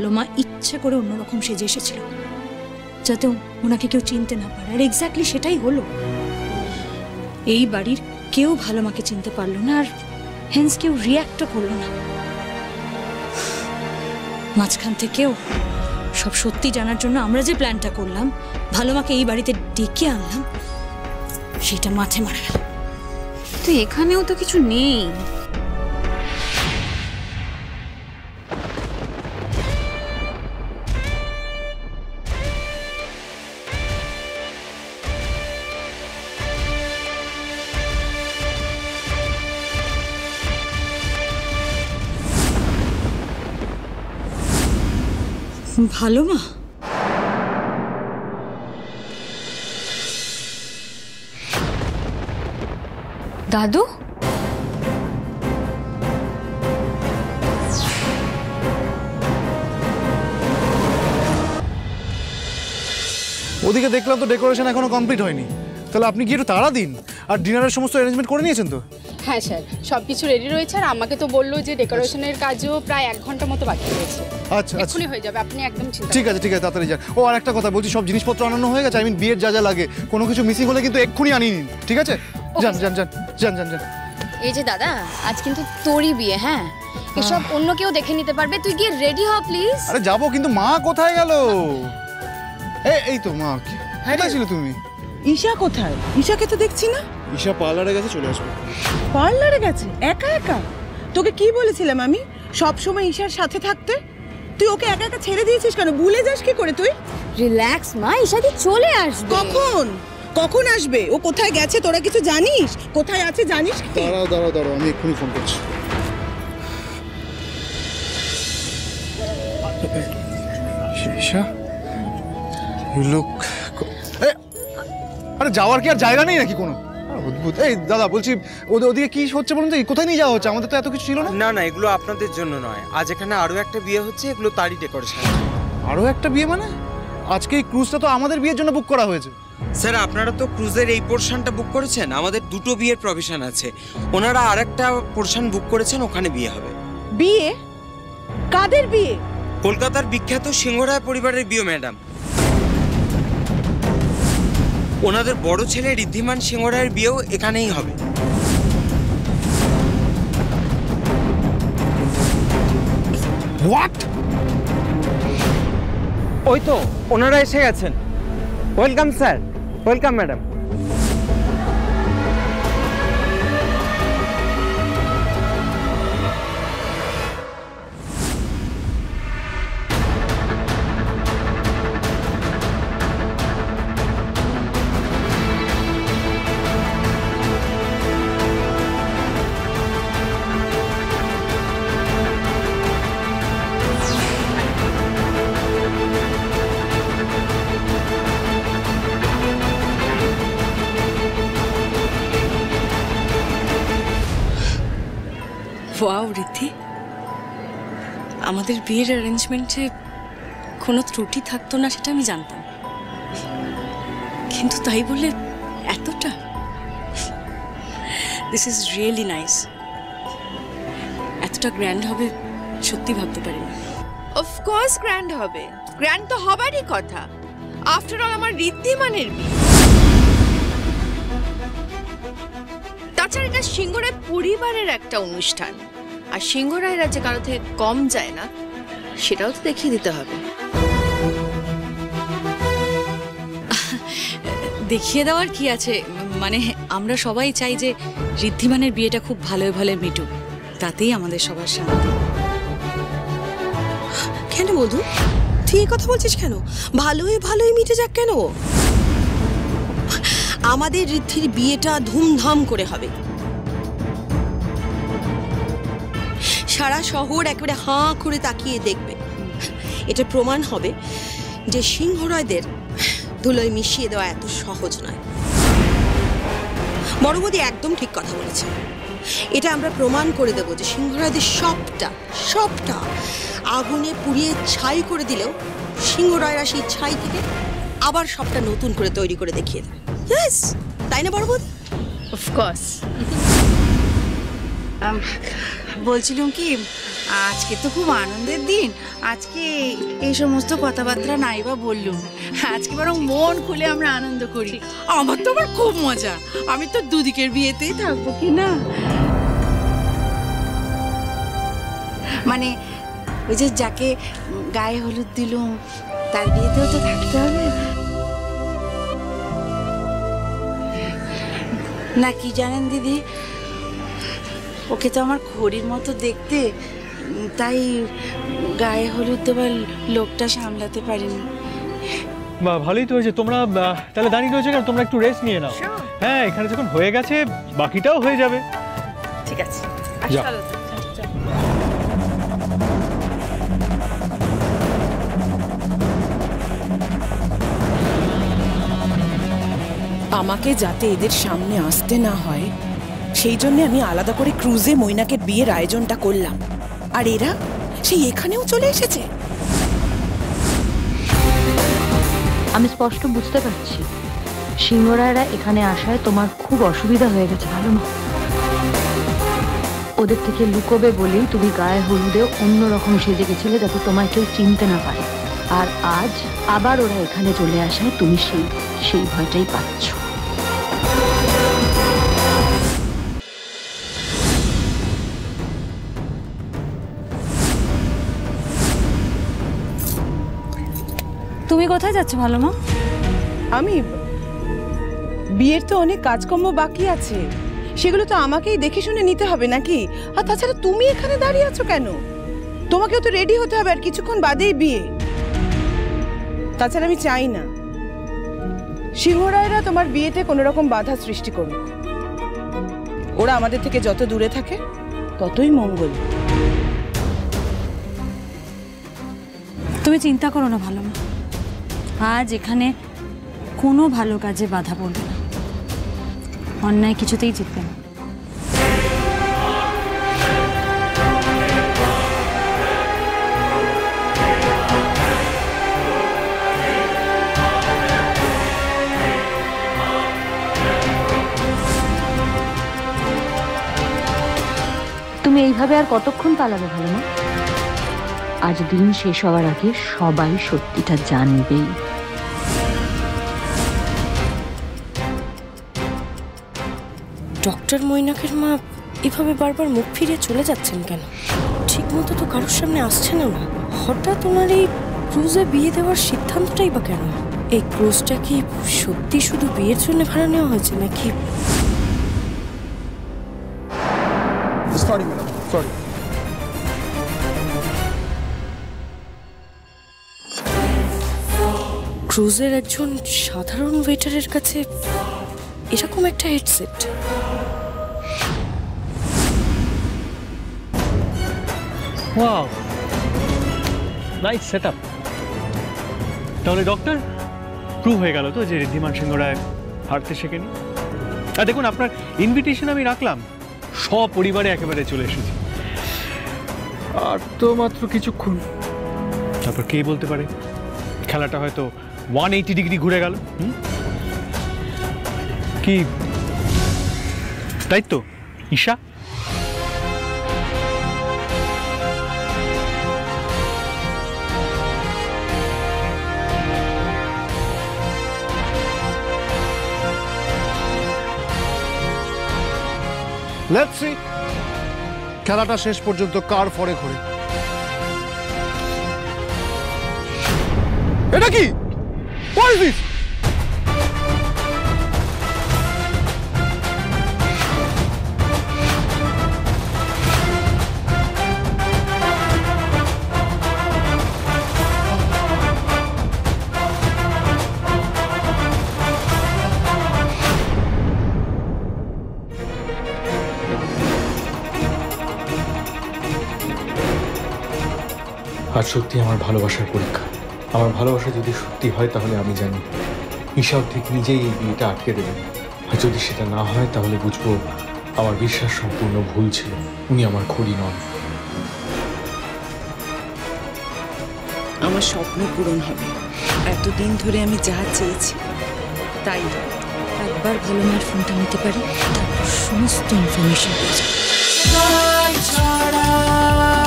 লোমা ইচ্ছে করে অন্যরকম সেজে এসেছিল যাতে ওনাকে কেউ চিনতে না পারে, আর এক্স্যাক্টলি সেটাই হলো। এই বাড়ির কেউ ভালো মাকে চিনতে পারলো না, আর হেন্স কেউ রিয়াক্টও করলো না। মাঝখান থেকেও সব সত্যি জানার জন্য আমরা যে প্ল্যানটা করলাম, ভালো মাকে এই বাড়িতে ডেকে আনলাম, সেটা মাঠে মারা গেল। তো এখানেও তো কিছু নেই। ভালো মা? দাদু? ওদিকে দেখলাম তো ডেকোরেশন এখনো কমপ্লিট হয়নি, তাহলে আপনি কি একটু তাড়া দিন। আর ডিনারের সমস্ত অ্যারেঞ্জমেন্ট করে নিয়েছেন তো? হ্যাঁ স্যার, সব কিছু রেডি রয়েছে, আর আমাকে তো বললো যে ডেকোরেশনের কাজও প্রায় 1 ঘন্টা মতো বাকি রয়েছে। আচ্ছা আচ্ছা, এক্ষুনি হয়ে যাবে, আপনি একদম চিন্তা ঠিক আছে ঠিক আছে, তাড়াতাড়ি যান। ও আর একটা কথা বলছি, সব জিনিসপত্র আনানো হয়ে গেছে? বিয়ের যা যা লাগে, কোনো কিছু মিসিং হলে কিন্তু এক্ষুনি আনিয়ে নিন, ঠিক আছে? যান যান যান যান যান যান। এই যে দাদা, আজ কিন্তু তোরই বিয়ে, হ্যাঁ? এসব অন্য কেউ দেখে নিতে পারবে, তুই গিয়ে রেডি হ প্লিজ। আরে যাবো, কিন্তু মা কোথায় গেল? এই তো মা, কোথায় ছিল তুমি? ঈশা কোথায়? ঈশাকে তো দেখছি না। ঈশা পার্লারে গেছে, চলে আসবে। পার্লারে গেছে একা একা? তোকে কি বলেছিলাম আমি সব সময় ঈশার সাথে থাকতে? তুই ওকে একা একা ছেড়ে দিয়েছিস কেন? ভুলে যাস কি করে তুই? রিল্যাক্স মা, ঈশা কি চলে আসবে। কখন কখন আসবে? ও কোথায় গেছে তোরা কিছু জানিস? কোথায় আছে জানিস কি? দাঁড়াও দাঁড়াও দাঁড়াও, আমি এক্ষুনি ফোন করছি। ঈশা, লোক আরে যাওয়ার কি আর জায়গা নেই নাকি কোনো? অদ্ভুত। এই দাদা বলছি, ওদিকে কি হচ্ছে বলুন তো? কোথায় নিয়ে যাওয়া হচ্ছে? আমাদের তো এত কিছু ছিল না। না না, এগুলো আপনাদের জন্য নয়, আজ এখানে আরো একটা বিয়ে হচ্ছে, এগুলো তারই ডেকোরেশন। আরো একটা বিয়ে মানে? আজকে এই ক্রুজটা তো আমাদের বিয়ের জন্য বুক করা হয়েছে। স্যার, আপনারা তো ক্রুজের এই পোর্শনটা বুক করেছেন, আমাদের 2টো বিয়ের প্রভিশন আছে। ওনারা আরেকটা পোর্শন বুক করেছেন, ওখানে বিয়ে হবে। বিয়ে? কাদের বিয়ে? কলকাতার বিখ্যাত সিংহরায় পরিবারের বিয়ে ম্যাডাম। ওনাদের বড় ছেলে ঋদ্ধিমান সিংহরায়ের বিয়েও এখানেই হবে। হোয়াট? ওই তো ওনারা এসে গেছেন। Welcome sir, welcome madam. Wow Riddhi, আমাদের বিয়ের অ্যারেঞ্জমেন্টে কোনো ত্রুটি থাকতো না সেটা আমি জানতাম, কিন্তু তাই বলে এতটা? This is really nice. এতটা গ্র্যান্ড হবে সত্যি ভাবতে পারিনি। অফকোর্স গ্র্যান্ড হবে, গ্র্যান্ড তো হবারই কথা। আফটার অল আমার ঋদ্ধিমানের বিয়ে। তাছাড়া এটা সিংহরায় পরিবারের একটা অনুষ্ঠান, আর সিংহরায়রা যে কারো থেকে কম যায় না সেটাও তো দেখিয়ে দিতে হবে। দেখিয়ে দেওয়ার কি আছে, মানে আমরা সবাই চাই যে ঋদ্ধিমানের বিয়েটা খুব ভালোই ভালো মিটুক, তাতেই আমাদের সবার শান্তি। কেন মধু, তুই এই কথা বলছিস কেন? ভালোই ভালোই মিটে যাক কেন? আমাদের ঋদ্ধির বিয়েটা ধুমধাম করে হবে, সারা শহর একেবারে হাঁ করে তাকিয়ে দেখবে। এটা প্রমাণ হবে যে সিংহরায়দের ধুলোয় মিশিয়ে দেওয়া এত সহজ নয়। বড় বৌদি একদম ঠিক কথা বলেছে। এটা আমরা প্রমাণ করে দেব যে সিংহরায়দের সবটা সবটা আগুনে পুড়িয়ে ছাই করে দিলেও সিংহরায়রা সেই ছাই থেকে আবার সবটা নতুন করে তৈরি করে দেখিয়ে দেবে। ইয়েস, তাই না বড় বৌদি? অফকোর্স। বলছিলাম কি আজকে তো খুব আনন্দের দিন, আজকে এই সমস্ত কথাবার্তা নাই বা বললুম, আজকে বরং মন খুলে আমরা আনন্দ করি। আমার তো আবার খুব মজা, আমি তো দুদিকের বিয়েতেই থাকবো কি না। মানে ওই যে যাকে গায়ে হলুদ দিলুম তার বিয়েতেও তো থাকতে হবে না, কি জানেন দিদি, ওকে তো আমার ঘড়ির মতো দেখতে, তাই গায়ে হলুদ দেবার লোকটা সামলাতে পারিনি। বা ভালোই তো হয়েছে, তোমরা তাহলে দাঁড়িয়ে রয়েছে কেন, তোমরা একটু রেস্ট নিয়ে নাও। হ্যাঁ, এখানে যখন হয়ে গেছে বাকিটাও হয়ে যাবে। ঠিক আছে, যাও। আমাকে যাতে এদের সামনে আসতে না হয় সেই জন্য আমি আলাদা করে ক্রুজে মৈনাকের বিয়ের আয়োজনটা করলাম, আর এরা সেই এখানেও চলে এসেছে। আমি স্পষ্ট বুঝতে পারছি সিংহরায়রা এখানে আসায় তোমার খুব অসুবিধা হয়ে গেছে, ভালো না? ওদের থেকে লুকোবে বলেই তুমি গায়ে হলুদে অন্যরকম সেজে গেছিলে যাতে তোমায় কেউ চিনতে না পারে, আর আজ আবার ওরা এখানে চলে আসায় তুমি সেই ভয়টাই পাচ্ছ। তুমি কোথায় যাচ্ছ ভালো মা? আমি বিয়ের তো অনেক কাজকর্ম বাকি আছে, সেগুলো তো আমাকেই দেখে শুনে নিতে হবে নাকি? আর তাছাড়া তুমি এখানে দাঁড়িয়ে আছো কেন? তোমাকেও তো রেডি হতে হবে, আর কিছুক্ষণ বাদেই বিয়ে। তাছাড়া আমি চাই না সিংহরায়রা তোমার বিয়েতে কোনো রকম বাধা সৃষ্টি করুক। ওরা আমাদের থেকে যত দূরে থাকে ততই মঙ্গল। তুমি চিন্তা করো না ভালো মা, আজ এখানে কোনো ভালো কাজে বাধা পড়বে না, অন্যায় কিছুতেই জিতবে না। তুমি এইভাবে আর কতক্ষণ পালাবে ভালো না? আজ দিন শেষ হওয়ার আগে সবাই সত্যিটা জানবেই। ডক্টর মৈনাকের মা এভাবে বারবার মুখ ফিরিয়ে চলে যাচ্ছেন কেন? ঠিক মতো তো কারোর সামনে আসছেন না। হঠাৎ ওনার এই ক্রুজে বিয়ে দেওয়ার সিদ্ধান্তটাই বা কেন? এই ক্রুজটা কি সত্যি শুধু বিয়ের জন্য ভাড়া নেওয়া হয়েছে নাকি? Sorry madam, sorry. ক্রুজের একজন সাধারণ ওয়েটারের কাছে এরকম একটা হেডসেট? Wow, nice setup. তাহলে ডক্টর, প্রুভ হয়ে গেল তো যে ঋদ্ধিমান সিংহ রায় হারতে শেখেনি। আর দেখুন, আপনার ইনভিটেশন আমি রাখলাম, সপরিবারে একেবারে চলে এসেছি। আর তো মাত্র কিছুক্ষণ, তারপর কে বলতে পারে খেলাটা হয়তো 180 ডিগ্রি ঘুরে গেল। কি তাই তো ঈশা? লেটস সি খেলাটা শেষ পর্যন্ত কার ফরে ঘোরে। এটা কি? What is this? আজ সত্যি আমার ভালোবাসার পরীক্ষা। আমার ভালোবাসা যদি সত্যি হয় তাহলে আমি জানি ঈশাও ঠিক নিজেই এই বিয়েটা আটকে দেবে। আর যদি সেটা না হয় তাহলে বুঝবো আমার বিশ্বাস সম্পূর্ণ ভুল ছিল, উনি আমার খড়ি নন। আমার স্বপ্ন পূরণ হবে। এতদিন ধরে আমি যা চেয়েছি তাই। একবার ভালো মার ফোনটা নিতে পারি, তারপর সমস্ত ইনফরমেশন পেয়ে যাবো। না।